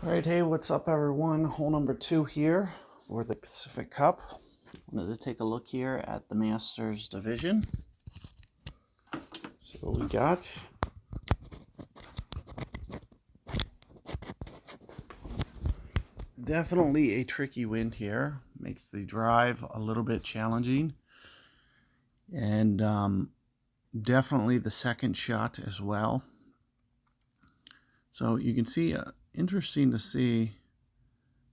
All right, hey, what's up, everyone? Hole number 2 here for the Pacific Cup. Wanted to take a look here at the Masters division. So what we got. Definitely a tricky wind here. Makes the drive a little bit challenging. And definitely the second shot as well. So you can see, interesting to see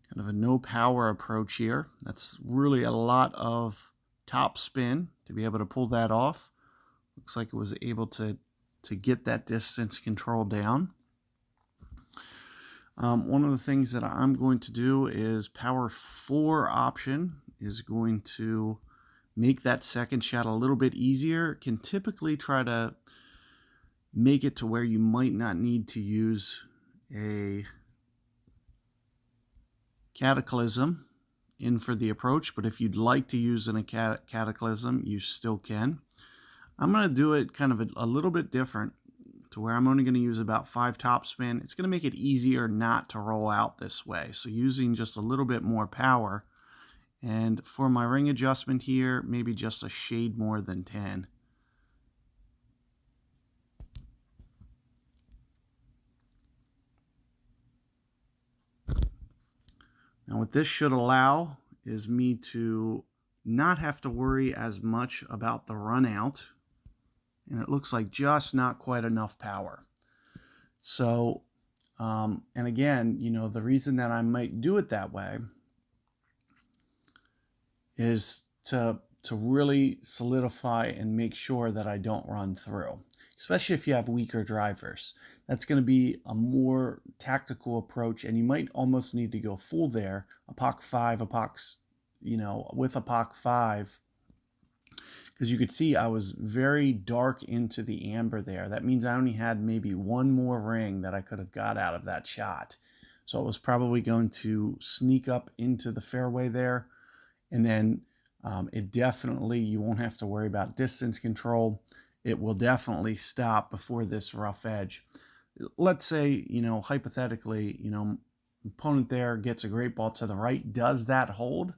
kind of a no power approach here. That's really a lot of top spin to be able to pull that off. Looks like it was able to get that distance control down. One of the things that I'm going to do is power 4 option is going to make that second shot a little bit easier. Can typically try to make it to where you might not need to use a cataclysm in for the approach, but if you'd like to use a cataclysm, you still can. I'm going to do it kind of a little bit different to where I'm only going to use about 5 topspin. It's going to make it easier not to roll out this way. So using just a little bit more power. And for my ring adjustment here, maybe just a shade more than 10. Now what this should allow is me to not have to worry as much about the run out. And it looks like just not quite enough power. So, and again, you know, the reason that I might do it that way is to really solidify and make sure that I don't run through, especially if you have weaker drivers. That's going to be a more tactical approach, and you might almost need to go full there, a POC 5, a POC, you know, with a POC 5, because you could see I was very dark into the amber there. That means I only had maybe one more ring that I could have got out of that shot. So it was probably going to sneak up into the fairway there. And then it definitely, you won't have to worry about distance control. It will definitely stop before this rough edge. Let's say, you know, hypothetically, you know, opponent there gets a great ball to the right. Does that hold?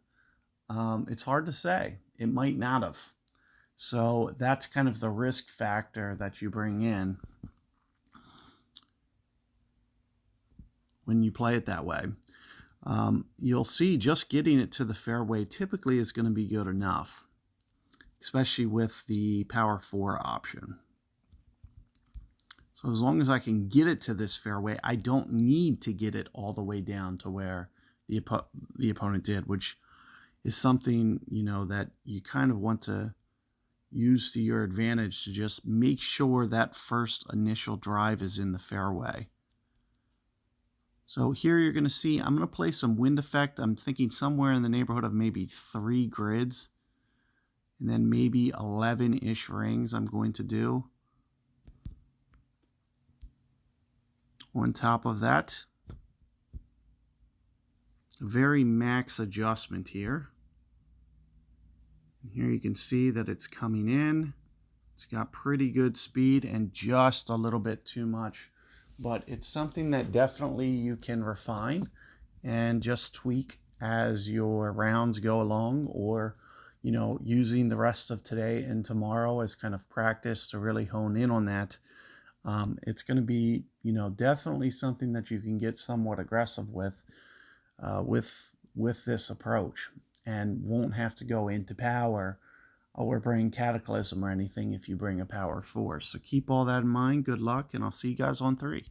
It's hard to say. It might not have. So that's kind of the risk factor that you bring in when you play it that way. You'll see just getting it to the fairway typically is going to be good enough, especially with the power 4 option. So as long as I can get it to this fairway, I don't need to get it all the way down to where the opponent did, which is something, you know, that you kind of want to use to your advantage to just make sure that first initial drive is in the fairway. So here you're going to see, I'm going to play some wind effect. I'm thinking somewhere in the neighborhood of maybe 3 grids. And then maybe 11-ish rings I'm going to do. On top of that, a very max adjustment here. And here you can see that it's coming in. It's got pretty good speed and just a little bit too much. But it's something that definitely you can refine and just tweak as your rounds go along, or, you know, using the rest of today and tomorrow as kind of practice to really hone in on that. It's going to be, you know, definitely something that you can get somewhat aggressive with this approach, and won't have to go into power or bring cataclysm or anything if you bring a power 4. So keep all that in mind. Good luck, and I'll see you guys on 3.